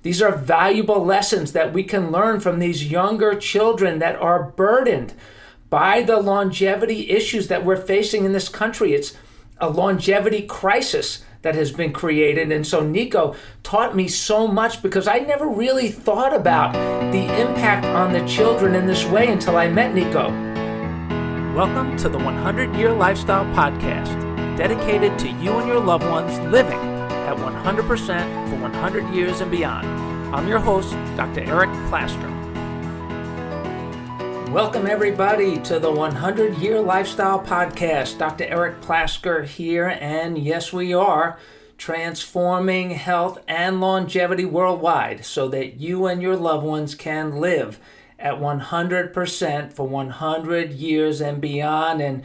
These are valuable lessons that we can learn from these younger children that are burdened by the longevity issues that we're facing in this country. It's a longevity crisis that has been created. And so Nico taught me so much because I never really thought about the impact on the children in this way until I met Nico. Welcome to the 100-Year Lifestyle Podcast, dedicated to you and your loved ones living at 100% for 100 years and beyond. I'm your host, Dr. Eric Plasker. Welcome everybody to the 100-Year Lifestyle Podcast. Dr. Eric Plasker here, and yes, we are transforming health and longevity worldwide so that you and your loved ones can live at 100% for 100 years and beyond. And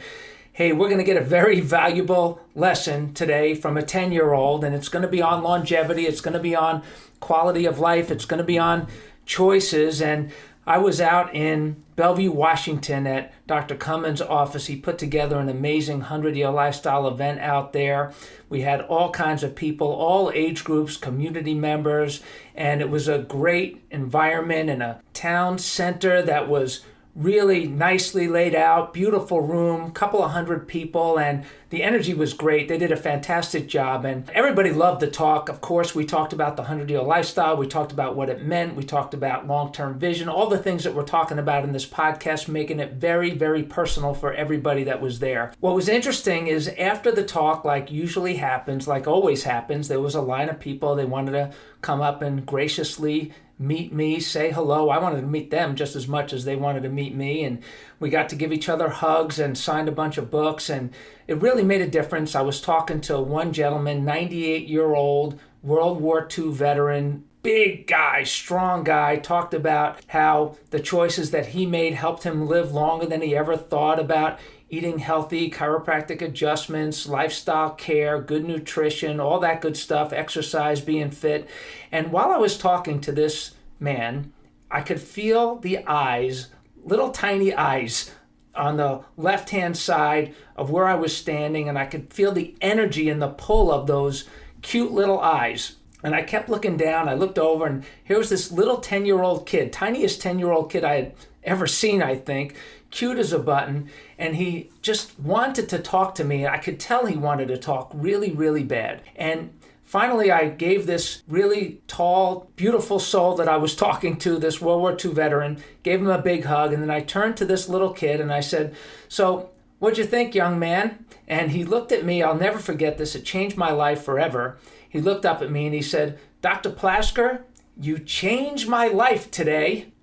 hey, we're going to get a very valuable lesson today from a 10-year-old, and it's going to be on longevity, it's going to be on quality of life, it's going to be on choices. And I was out in Bellevue, Washington at Dr. Cummins' office. He put together an amazing 100-year lifestyle event out there. We had all kinds of people, all age groups, community members, and it was a great environment in a town center that was really nicely laid out, beautiful room, couple of hundred people, and the energy was great. They did a fantastic job, and everybody loved the talk. Of course, we talked about the 100-year lifestyle. We talked about what it meant. We talked about long-term vision, all the things that we're talking about in this podcast, making it very, very personal for everybody that was there. What was interesting is after the talk, like usually happens, like always happens, there was a line of people. They wanted to come up and graciously meet me, say hello. I wanted to meet them just as much as they wanted to meet me. And we got to give each other hugs and signed a bunch of books. And it really made a difference. I was talking to one gentleman, 98-year-old, World War II veteran, big guy, strong guy, talked about how the choices that he made helped him live longer than he ever thought about. Eating healthy, chiropractic adjustments, lifestyle care, good nutrition, all that good stuff, exercise, being fit. And while I was talking to this man, I could feel the eyes, little tiny eyes, on the left-hand side of where I was standing, and I could feel the energy and the pull of those cute little eyes. And I kept looking down. I looked over, and here was this little 10-year-old kid, tiniest 10-year-old kid I had ever seen, I think, cute as a button, and he just wanted to talk to me. I could tell he wanted to talk really, really bad. And finally, I gave this really tall, beautiful soul that I was talking to, this World War II veteran, gave him a big hug, and then I turned to this little kid and I said, "So, what'd you think, young man?" And he looked at me. I'll never forget this. It changed my life forever. He looked up at me and he said, "Dr. Plasker, you changed my life today."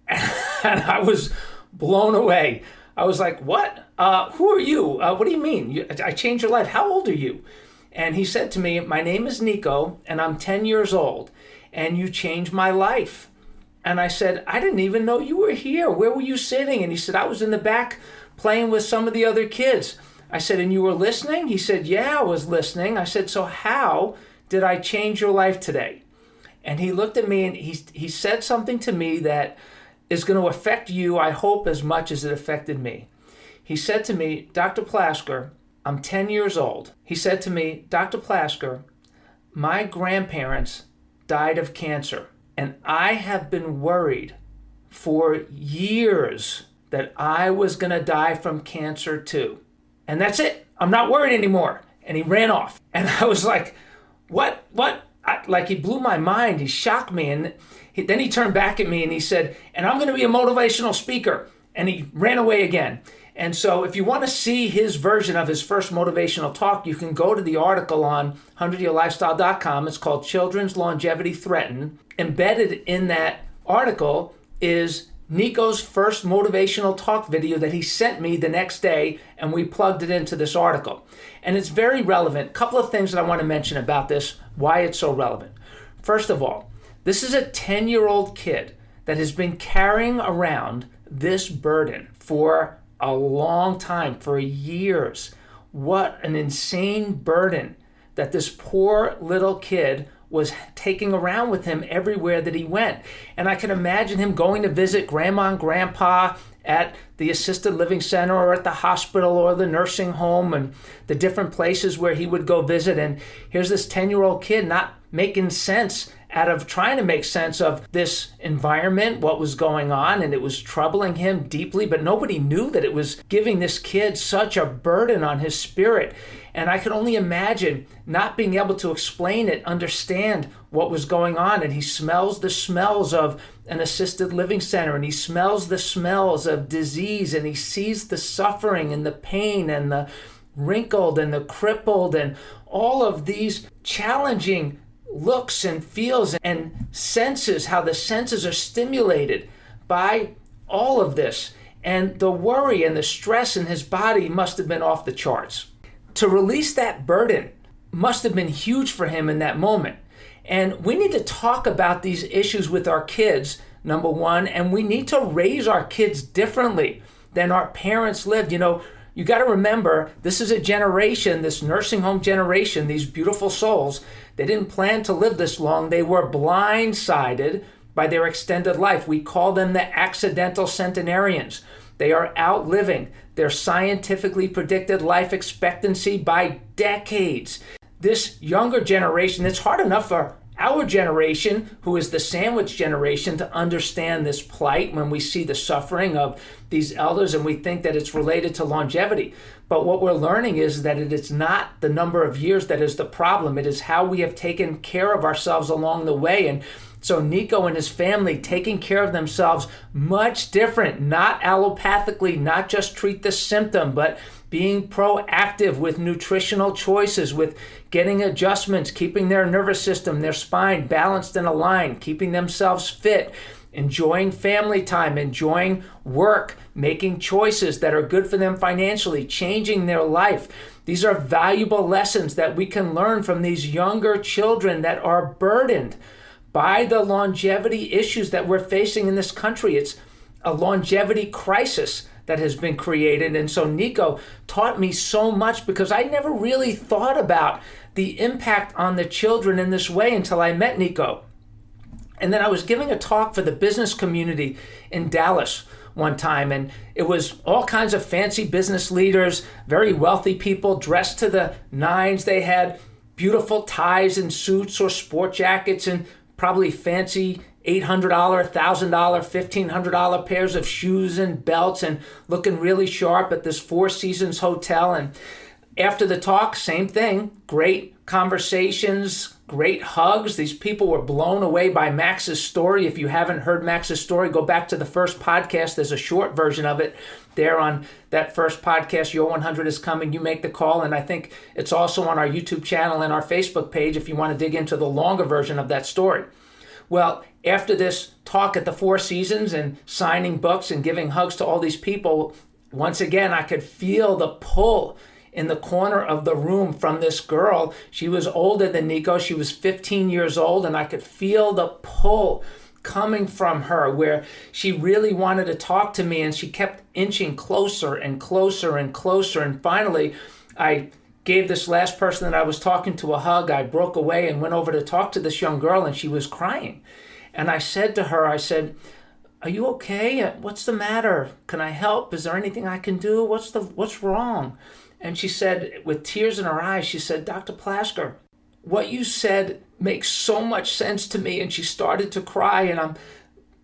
And I was blown away. I was like, "What? Who are you? What do you mean? I changed your life. How old are you?" And he said to me, "My name is Nico, and I'm 10 years old, and you changed my life." And I said, "I didn't even know you were here. Where were you sitting?" And he said, "I was in the back playing with some of the other kids." I said, "And you were listening?" He said, "Yeah, I was listening." I said, "So how did I change your life today?" And he looked at me and he said something to me that is going to affect you, I hope, as much as it affected me. He said to me, "Dr. Plasker, I'm 10 years old." He said to me, "Dr. Plasker, my grandparents died of cancer, and I have been worried for years that I was going to die from cancer too. And that's it. I'm not worried anymore." And he ran off. And I was like, what? Like he blew my mind. He shocked me. And then he turned back at me and he said, "And I'm going to be a motivational speaker." And he ran away again. And so if you want to see his version of his first motivational talk, you can go to the article on 100yearlifestyle.com. It's called Children's Longevity Threatened. Embedded in that article is Nico's first motivational talk video that he sent me the next day, and we plugged it into this article. And it's very relevant. A couple of things that I want to mention about this, why it's so relevant. First of all, this is a 10-year-old kid that has been carrying around this burden for a long time, for years. What an insane burden that this poor little kid was taking around with him everywhere that he went. And I can imagine him going to visit grandma and grandpa at the assisted living center or at the hospital or the nursing home and the different places where he would go visit. And here's this 10-year-old kid not making sense out of trying to make sense of this environment, what was going on, and it was troubling him deeply, but nobody knew that it was giving this kid such a burden on his spirit. And I could only imagine not being able to explain it, understand what was going on. And he smells the smells of an assisted living center, and he smells the smells of disease, and he sees the suffering and the pain and the wrinkled and the crippled and all of these challenging looks and feels and senses, how the senses are stimulated by all of this. And the worry and the stress in his body must have been off the charts. To release that burden must have been huge for him in that moment. And we need to talk about these issues with our kids, number one, and we need to raise our kids differently than our parents lived. You got to remember, this is a generation, this nursing home generation, these beautiful souls, they didn't plan to live this long. They were blindsided by their extended life. We call them the accidental centenarians. They are outliving their scientifically predicted life expectancy by decades. This younger generation, it's hard enough for our generation, who is the sandwich generation, to understand this plight when we see the suffering of these elders and we think that it's related to longevity. But what we're learning is that it is not the number of years that is the problem. It is how we have taken care of ourselves along the way. And so Nico and his family taking care of themselves much different, not allopathically, not just treat the symptom, but being proactive with nutritional choices, with getting adjustments, keeping their nervous system, their spine balanced and aligned, keeping themselves fit, enjoying family time, enjoying work, making choices that are good for them financially, changing their life. These are valuable lessons that we can learn from these younger children that are burdened by the longevity issues that we're facing in this country. It's a longevity crisis that has been created. And so Nico taught me so much, because I never really thought about the impact on the children in this way until I met Nico. And then I was giving a talk for the business community in Dallas one time, and it was all kinds of fancy business leaders, very wealthy people dressed to the nines. They had beautiful ties and suits or sport jackets and probably fancy $800, $1,000, $1,500 pairs of shoes and belts, and looking really sharp at this Four Seasons hotel. And after the talk, same thing, great conversations, great hugs. These people were blown away by Max's story. If you haven't heard Max's story, go back to the first podcast. There's a short version of it there on that first podcast, Your 100 is Coming, You Make the Call. And I think it's also on our YouTube channel and our Facebook page if you want to dig into the longer version of that story. Well, after this talk at the Four Seasons and signing books and giving hugs to all these people, once again, I could feel the pull in the corner of the room from this girl. She was older than Nico. She was 15 years old, and I could feel the pull coming from her where she really wanted to talk to me, and she kept inching closer and closer and closer. And finally, I gave this last person that I was talking to a hug. I broke away and went over to talk to this young girl, and she was crying. And I said to her, I said, "Are you okay? What's the matter? Can I help? Is there anything I can do? What's wrong?" And she said, with tears in her eyes, she said, "Dr. Plasker, what you said makes so much sense to me." And she started to cry, and I'm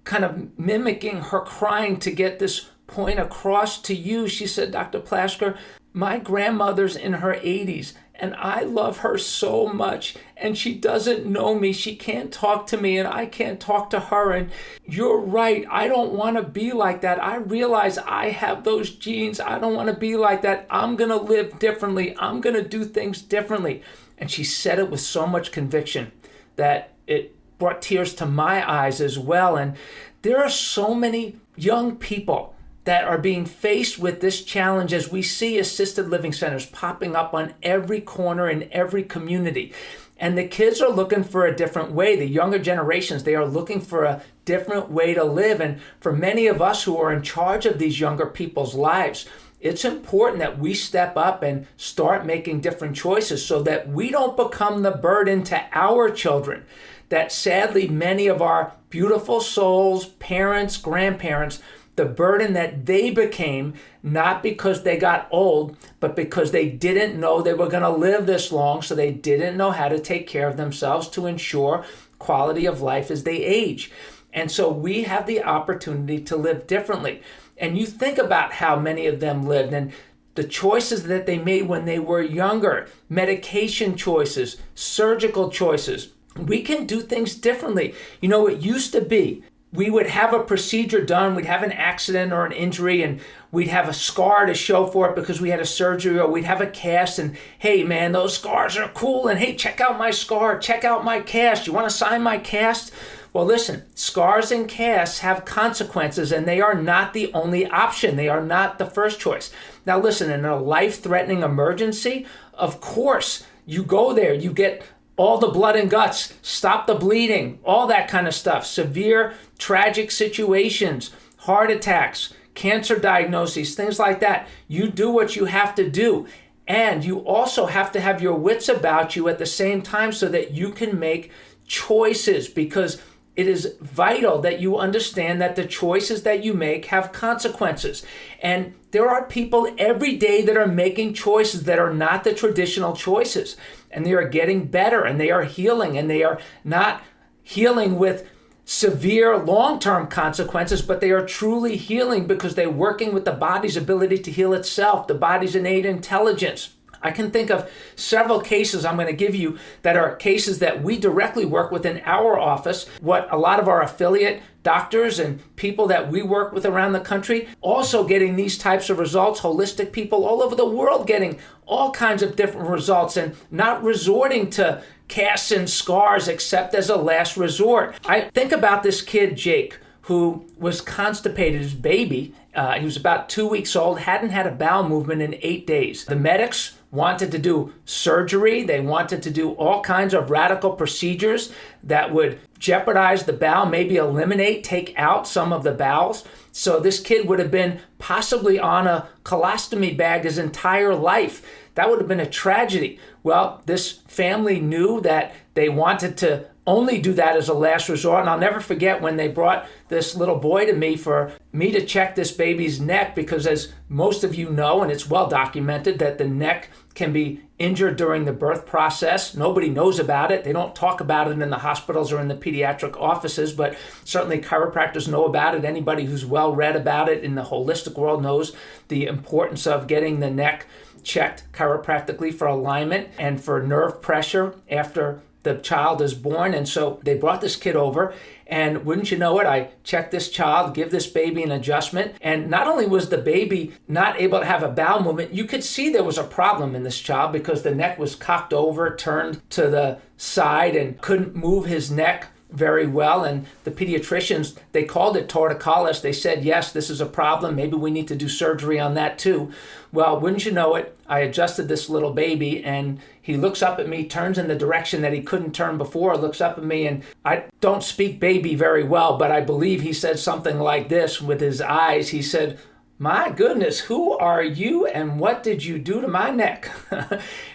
kind of mimicking her crying to get this point across to you. She said, "Dr. Plasker, my grandmother's in her 80s, and I love her so much, and she doesn't know me. She can't talk to me, and I can't talk to her. And you're right. I don't want to be like that. I realize I have those genes. I don't want to be like that. I'm going to live differently. I'm going to do things differently." And she said it with so much conviction that it brought tears to my eyes as well. And there are so many young people that are being faced with this challenge as we see assisted living centers popping up on every corner in every community. And the kids are looking for a different way. The younger generations, they are looking for a different way to live. And for many of us who are in charge of these younger people's lives, it's important that we step up and start making different choices so that we don't become the burden to our children. That sadly, many of our beautiful souls, parents, grandparents, the burden that they became, not because they got old, but because they didn't know they were going to live this long, so they didn't know how to take care of themselves to ensure quality of life as they age. And so we have the opportunity to live differently. And you think about how many of them lived and the choices that they made when they were younger, medication choices, surgical choices. We can do things differently. You know, it used to be we would have a procedure done, we'd have an accident or an injury, and we'd have a scar to show for it because we had a surgery, or we'd have a cast, and hey man, those scars are cool, and hey, check out my scar, check out my cast, you want to sign my cast? Well, listen, scars and casts have consequences, and they are not the only option. They are not the first choice. Now listen, in a life-threatening emergency, of course, you go there, you get all the blood and guts, stop the bleeding, all that kind of stuff. Severe, tragic situations, heart attacks, cancer diagnoses, things like that. You do what you have to do. And you also have to have your wits about you at the same time so that you can make choices, because it is vital that you understand that the choices that you make have consequences. And there are people every day that are making choices that are not the traditional choices. And they are getting better, and they are healing, and they are not healing with severe long-term consequences, but they are truly healing because they're working with the body's ability to heal itself, the body's innate intelligence. I can think of several cases I'm going to give you that are cases that we directly work with in our office, what a lot of our affiliate doctors and people that we work with around the country also getting these types of results, holistic people all over the world getting all kinds of different results and not resorting to casts and scars except as a last resort. I think about this kid, Jake, who was constipated, his baby. He was about 2 weeks old, hadn't had a bowel movement in 8 days. The medics wanted to do surgery. They wanted to do all kinds of radical procedures that would jeopardize the bowel, maybe eliminate, take out some of the bowels. So this kid would have been possibly on a colostomy bag his entire life. That would have been a tragedy. Well, this family knew that they wanted to only do that as a last resort. And I'll never forget when they brought this little boy to me for me to check this baby's neck, because as most of you know, and it's well documented, that the neck can be injured during the birth process. Nobody knows about it. They don't talk about it in the hospitals or in the pediatric offices, but certainly chiropractors know about it. Anybody who's well read about it in the holistic world knows the importance of getting the neck checked chiropractically for alignment and for nerve pressure after the child is born. And so they brought this kid over, and wouldn't you know it, I checked this child, give this baby an adjustment. And not only was the baby not able to have a bowel movement, you could see there was a problem in this child because the neck was cocked over, turned to the side, and couldn't move his neck very well. And the pediatricians, they called it torticollis. They said, yes, this is a problem. Maybe we need to do surgery on that too. Well, wouldn't you know it, I adjusted this little baby, and he looks up at me, turns in the direction that he couldn't turn before, looks up at me, and I don't speak baby very well, but I believe he said something like this with his eyes. He said, "My goodness, who are you and what did you do to my neck?"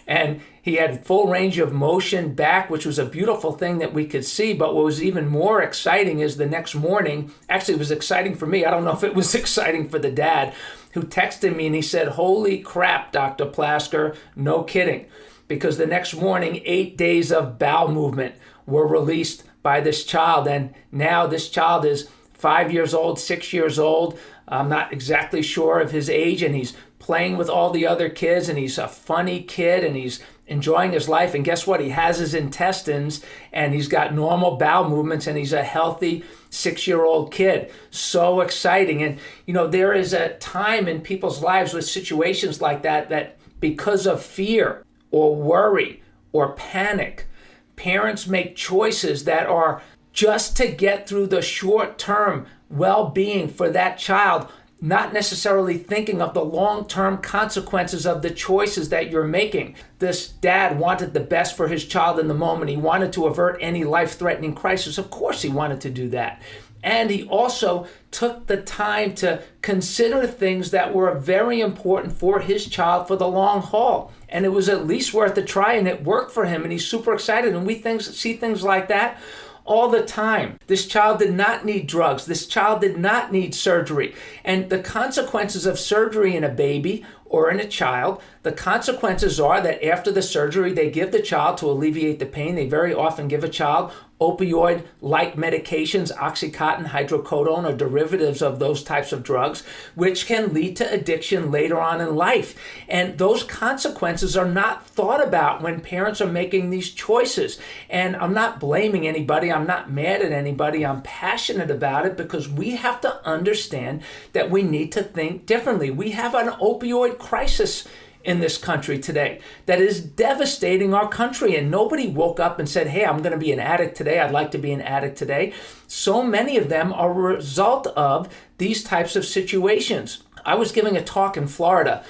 And he had full range of motion back, which was a beautiful thing that we could see. But what was even more exciting is the next morning, actually it was exciting for me. I don't know if it was exciting for the dad, who texted me and he said, "Holy crap, Dr. Plasker, no kidding." Because the next morning, 8 days of bowel movement were released by this child. And now this child is 5 years old, 6 years old. I'm not exactly sure of his age, and he's playing with all the other kids, and he's a funny kid, and he's enjoying his life. And guess what? He has his intestines, and he's got normal bowel movements, and he's a healthy 6-year-old kid. So exciting. And, you know, there is a time in people's lives with situations like that, that because of fear or worry or panic, parents make choices that are just to get through the short-term well-being for that child, not necessarily thinking of the long-term consequences of the choices that you're making. This dad wanted the best for his child in the moment. He wanted to avert any life-threatening crisis. Of course he wanted to do that. And he also took the time to consider things that were very important for his child for the long haul. And it was at least worth a try, and it worked for him, and he's super excited. And we see things like that all the time. This child did not need drugs. This child did not need surgery. And the consequences of surgery in a baby or in a child, the consequences are that after the surgery, they give the child, to alleviate the pain, they very often give a child opioid-like medications, Oxycontin, hydrocodone, or derivatives of those types of drugs, which can lead to addiction later on in life. And those consequences are not thought about when parents are making these choices. And I'm not blaming anybody. I'm not mad at anybody. I'm passionate about it because we have to understand that we need to think differently. We have an opioid crisis in this country today that is devastating our country. And nobody woke up and said, hey, I'm going to be an addict today. I'd like to be an addict today. So many of them are a result of these types of situations. I was giving a talk in Florida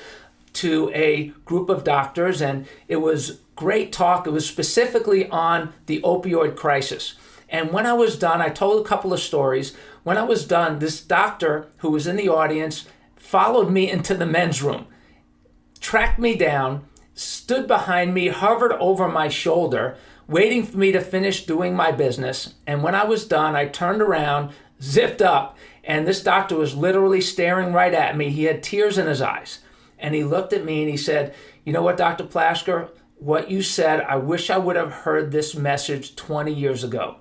to a group of doctors, and it was great talk. It was specifically on the opioid crisis. And when I was done, I told a couple of stories. When I was done, this doctor who was in the audience followed me into the men's room, tracked me down, stood behind me, hovered over my shoulder, waiting for me to finish doing my business. And when I was done, I turned around, zipped up, and this doctor was literally staring right at me. He had tears in his eyes. And he looked at me and he said, you know what, Dr. Plasker, what you said, I wish I would have heard this message 20 years ago.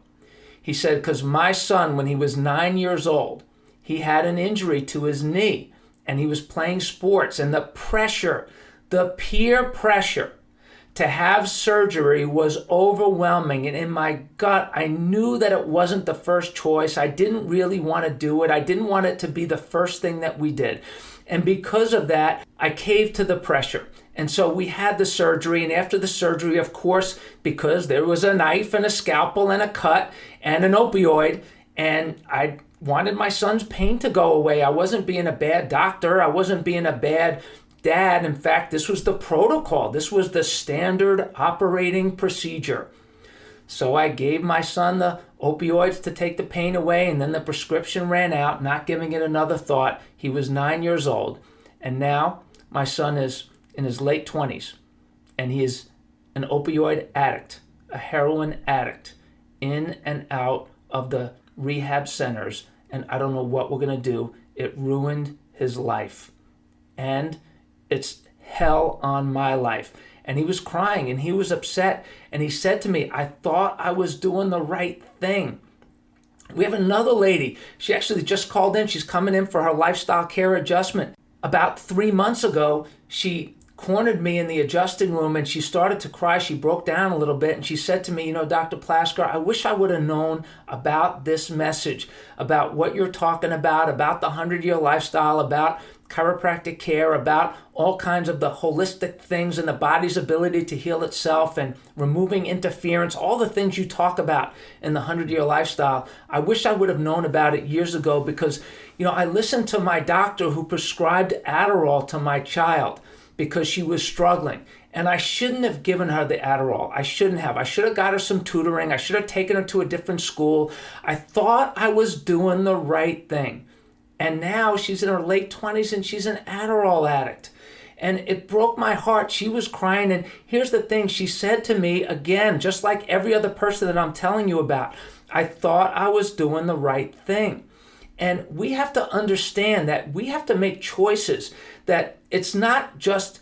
He said, because my son, when he was 9 years old, he had an injury to his knee. And he was playing sports, and the pressure, the peer pressure to have surgery was overwhelming. And in my gut, I knew that it wasn't the first choice. I didn't really want to do it. I didn't want it to be the first thing that we did. And because of that, I caved to the pressure. And so we had the surgery, and after the surgery, of course, because there was a knife and a scalpel and a cut and an opioid, and I wanted my son's pain to go away. I wasn't being a bad doctor. I wasn't being a bad dad. In fact, this was the protocol. This was the standard operating procedure. So I gave my son the opioids to take the pain away, and then the prescription ran out, not giving it another thought. He was 9 years old, and now my son is in his late 20s, and he is an opioid addict, a heroin addict, in and out of the rehab centers, and I don't know what we're going to do. It ruined his life, and it's hell on my life. And he was crying, and he was upset, and he said to me, I thought I was doing the right thing. We have another lady. She actually just called in. She's coming in for her lifestyle care adjustment. About 3 months ago, she cornered me in the adjusting room, and she started to cry. She broke down a little bit, and she said to me, you know, Dr. Plasker, I wish I would have known about this message, about what you're talking about the 100-year lifestyle, about chiropractic care, about all kinds of the holistic things and the body's ability to heal itself and removing interference, all the things you talk about in the 100-year lifestyle. I wish I would have known about it years ago because, you know, I listened to my doctor who prescribed Adderall to my child because she was struggling. And I shouldn't have given her the Adderall. I shouldn't have. I should have got her some tutoring. I should have taken her to a different school. I thought I was doing the right thing. And now she's in her late 20s and she's an Adderall addict. And it broke my heart. She was crying. And here's the thing. She said to me, again, just like every other person that I'm telling you about, I thought I was doing the right thing. And we have to understand that we have to make choices, that it's not just,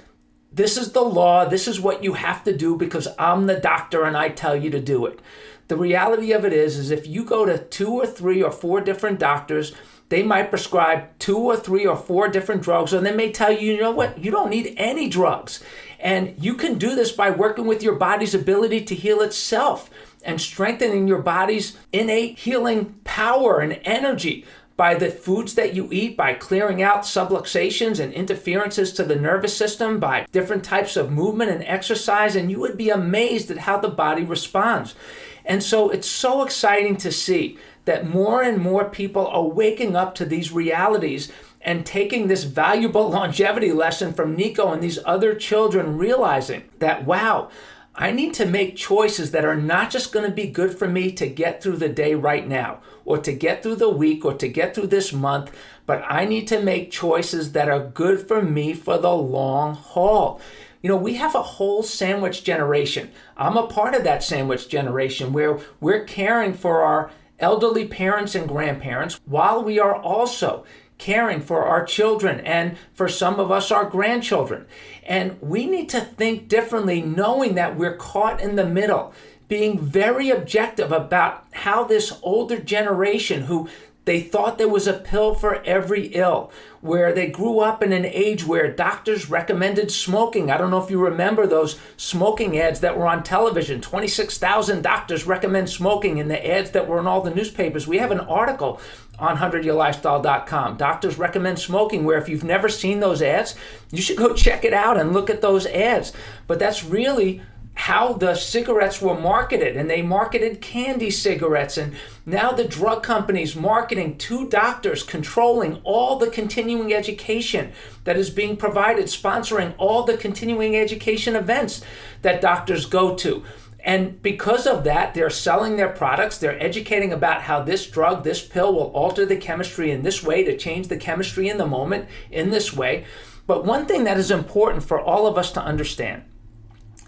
this is the law, this is what you have to do because I'm the doctor and I tell you to do it. The reality of it is if you go to 2 or 3 or 4 different doctors, they might prescribe 2 or 3 or 4 different drugs, and they may tell you, you know what, you don't need any drugs. And you can do this by working with your body's ability to heal itself and strengthening your body's innate healing power and energy by the foods that you eat, by clearing out subluxations and interferences to the nervous system, by different types of movement and exercise, and you would be amazed at how the body responds. And so it's so exciting to see that more and more people are waking up to these realities and taking this valuable longevity lesson from Nico and these other children, realizing that, wow, I need to make choices that are not just going to be good for me to get through the day right now, or to get through the week, or to get through this month, but I need to make choices that are good for me for the long haul. You know, we have a whole sandwich generation. I'm a part of that sandwich generation where we're caring for our elderly parents and grandparents while we are also caring for our children and for some of us, our grandchildren. And we need to think differently, knowing that we're caught in the middle being very objective about how this older generation who they thought there was a pill for every ill, where they grew up in an age where doctors recommended smoking. I don't know if you remember those smoking ads that were on television. 26,000 doctors recommend smoking in the ads that were in all the newspapers. We have an article on 100yearlifestyle.com. Doctors recommend smoking, where if you've never seen those ads, you should go check it out and look at those ads. But that's really how the cigarettes were marketed, and they marketed candy cigarettes, and now the drug companies marketing to doctors, controlling all the continuing education that is being provided, sponsoring all the continuing education events that doctors go to. And because of that, they're selling their products, they're educating about how this drug, this pill will alter the chemistry in this way, to change the chemistry in the moment in this way. But one thing that is important for all of us to understand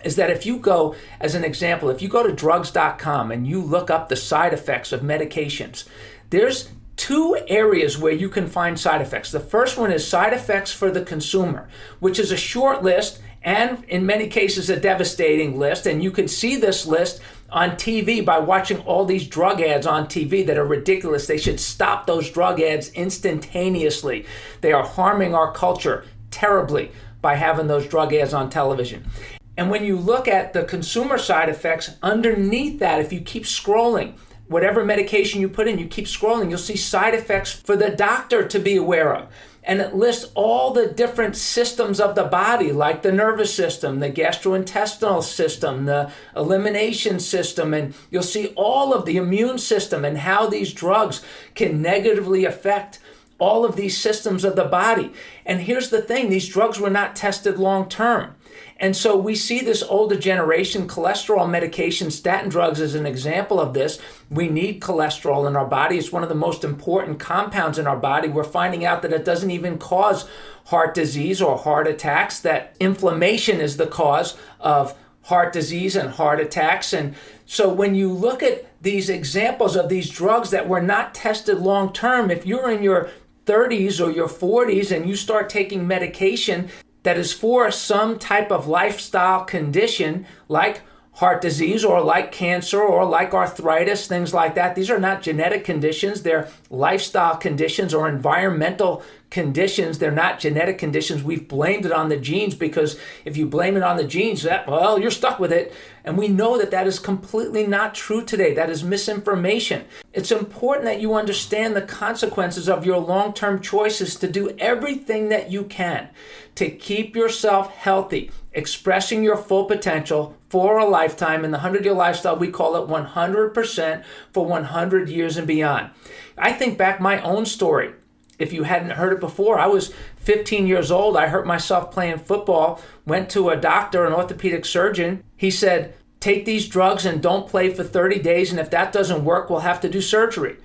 is that if you go, as an example, if you go to drugs.com and you look up the side effects of medications, there's two areas where you can find side effects. The first one is side effects for the consumer, which is a short list and in many cases a devastating list. And you can see this list on TV by watching all these drug ads on TV that are ridiculous. They should stop those drug ads instantaneously. They are harming our culture terribly by having those drug ads on television. And when you look at the consumer side effects, underneath that, if you keep scrolling, whatever medication you put in, you keep scrolling, you'll see side effects for the doctor to be aware of. And it lists all the different systems of the body, like the nervous system, the gastrointestinal system, the elimination system, and you'll see all of the immune system and how these drugs can negatively affect all of these systems of the body. And here's the thing, these drugs were not tested long term. And so we see this older generation, cholesterol medication, statin drugs is an example of this. We need cholesterol in our body. It's one of the most important compounds in our body. We're finding out that it doesn't even cause heart disease or heart attacks, that inflammation is the cause of heart disease and heart attacks. And so when you look at these examples of these drugs that were not tested long term, if you're in your 30s or your 40s and you start taking medication that is for some type of lifestyle condition like heart disease or like cancer or like arthritis, things like that. These are not genetic conditions. They're lifestyle conditions or environmental conditions. They're not genetic conditions. We've blamed it on the genes because if you blame it on the genes, well, you're stuck with it. And we know that that is completely not true today. That is misinformation. It's important that you understand the consequences of your long-term choices to do everything that you can to keep yourself healthy, expressing your full potential for a lifetime. In the 100-Year Lifestyle, we call it 100% for 100 years and beyond. I think back my own story. If you hadn't heard it before, I was 15 years old. I hurt myself playing football, went to a doctor, an orthopedic surgeon. He said, take these drugs and don't play for 30 days. And if that doesn't work, we'll have to do surgery.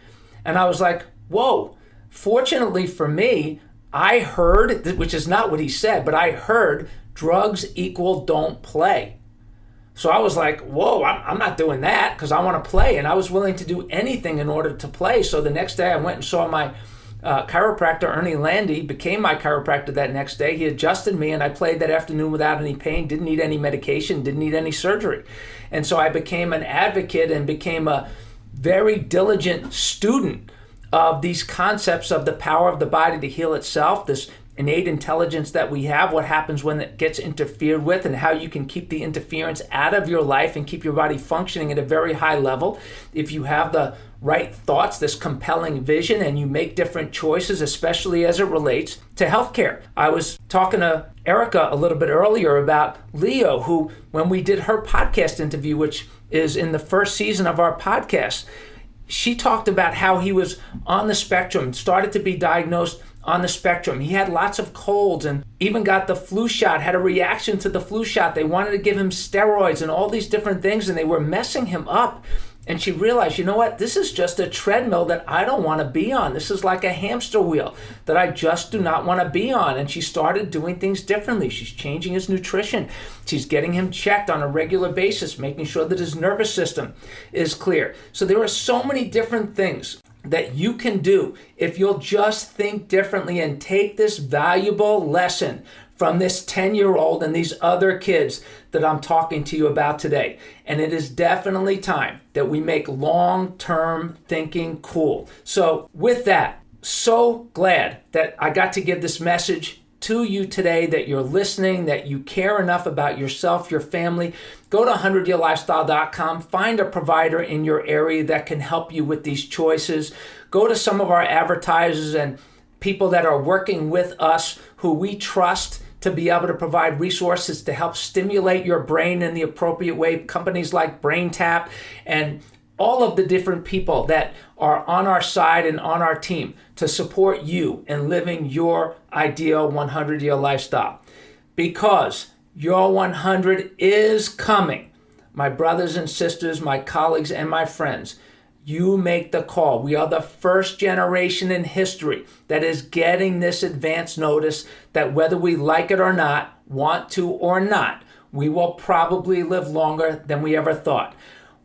And I was like, whoa. Fortunately for me, I heard, which is not what he said, but I heard drugs equal don't play. So I was like, whoa, I'm not doing that because I want to play. And I was willing to do anything in order to play. So the next day I went and saw my chiropractor, Ernie Landy, became my chiropractor that next day. He adjusted me and I played that afternoon without any pain, didn't need any medication, didn't need any surgery. And so I became an advocate and became a very diligent student of these concepts of the power of the body to heal itself, this innate intelligence that we have, what happens when it gets interfered with, and how you can keep the interference out of your life and keep your body functioning at a very high level. If you have the right thoughts, this compelling vision, and you make different choices, especially as it relates to healthcare. I was talking to Erica a little bit earlier about Leo, who, when we did her podcast interview, which is in the first season of our podcast, she talked about how he was on the spectrum, started to be diagnosed on the spectrum. He had lots of colds and even got the flu shot, had a reaction to the flu shot. They wanted to give him steroids and all these different things, and they were messing him up. And she realized, you know what, this is just a treadmill that I don't want to be on. This is like a hamster wheel that I just do not want to be on. And she started doing things differently. She's changing his nutrition. She's getting him checked on a regular basis, making sure that his nervous system is clear. So there are so many different things that you can do if you'll just think differently and take this valuable lesson from this 10-year-old and these other kids that I'm talking to you about today. And it is definitely time that we make long-term thinking cool. So with that, so glad that I got to give this message to you today, that you're listening, that you care enough about yourself, your family. Go to 100yearlifestyle.com, find a provider in your area that can help you with these choices. Go to some of our advertisers and people that are working with us who we trust to be able to provide resources to help stimulate your brain in the appropriate way. Companies like BrainTap and all of the different people that are on our side and on our team to support you in living your ideal 100-year lifestyle. Because your 100 is coming. My brothers and sisters, my colleagues, and my friends, you make the call. We are the first generation in history that is getting this advance notice that whether we like it or not, want to or not, we will probably live longer than we ever thought.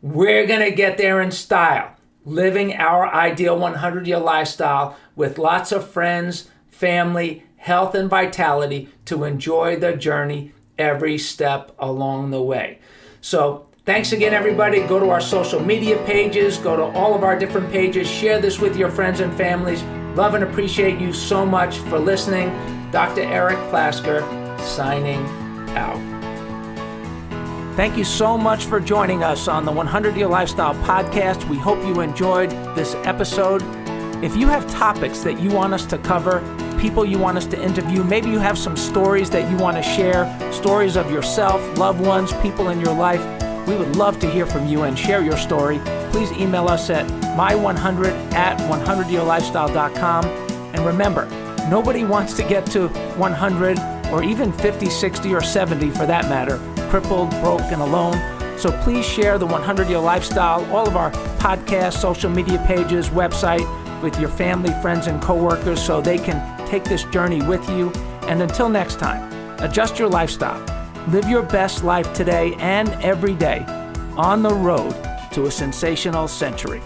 We're going to get there in style, living our ideal 100-year lifestyle with lots of friends, family, health, and vitality to enjoy the journey every step along the way. So thanks again, everybody. Go to our social media pages, go to all of our different pages, share this with your friends and families. Love and appreciate you so much for listening. Dr. Eric Plasker, signing out. Thank you so much for joining us on the 100-Year Lifestyle Podcast. We hope you enjoyed this episode. If you have topics that you want us to cover, people you want us to interview, maybe you have some stories that you want to share, stories of yourself, loved ones, people in your life, we would love to hear from you and share your story. Please email us at my100@100yearlifestyle.com. And remember, nobody wants to get to 100 or even 50, 60, or 70 for that matter, crippled, broke, and alone. So please share the 100-Year Lifestyle, all of our podcasts, social media pages, website with your family, friends, and coworkers so they can take this journey with you. And until next time, adjust your lifestyle. Live your best life today and every day on the road to a sensational century.